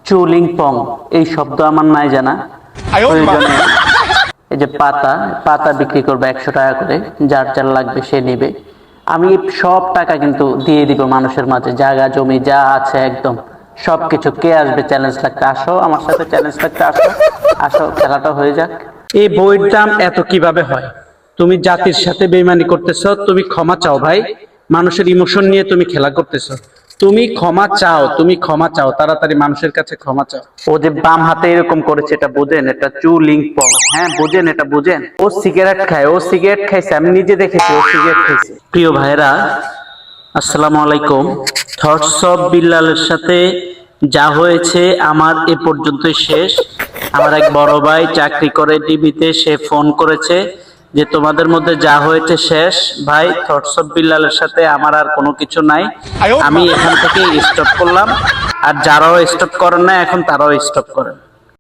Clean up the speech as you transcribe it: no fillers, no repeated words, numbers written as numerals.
চুলিং পং এই শব্দ আমার নাই জানা। প্রয়োজনে এই যে পাতা পাতা বিক্রি করবে 100 টাকা করে, যার যার লাগবে সে নেবে। আমি সব টাকা কিন্তু দিয়ে দিব মানুষের মাঝে, জায়গা জমি যা আছে একদম সবকিছু। কে আসবে চ্যালেঞ্জ লাগতে? আসো আমার সাথে চ্যালেঞ্জ লাগতে, আসো আসো, খেলাটা হয়ে যাক। এই বইয়ের দাম এত কিভাবে হয়? তুমি জাতির সাথে বেইমানি করতেছো। তুমি ক্ষমা চাও ভাই, মানুষের ইমোশন নিয়ে তুমি খেলা করতেছো। তুমি ক্ষমা চাও, তুমি ক্ষমা চাও, তাড়াতাড়ি মানুষের কাছে ক্ষমা চাও। ও যে বাম হাতে এরকম করেছে, এটা বোঝেন? এটা চুলিং পং, হ্যাঁ বোঝেন, এটা বোঝেন। ও সিগারেট খায়, ও সিগারেট খাইছে, আমি নিজে দেখেছি ও সিগারেট খাইছে। প্রিয় ভাইরা, আসসালামু আলাইকুম। থটস অফ বিল্লালের সাথে যা হয়েছে আমার এ পর্যন্তই শেষ। আমার এক বড় ভাই চাকরি করে টিভিতে, সে ফোন করেছে যে তোমাদের মধ্যে যা হয়েছে শেষ। ভাই, থটস অফ বিল্লালের সাথে আমার আর কোনো কিছু নাই। আমি এখান থেকে স্টপ করলাম, আর যারাও স্টপ করেন না এখন তারাও স্টপ করেন।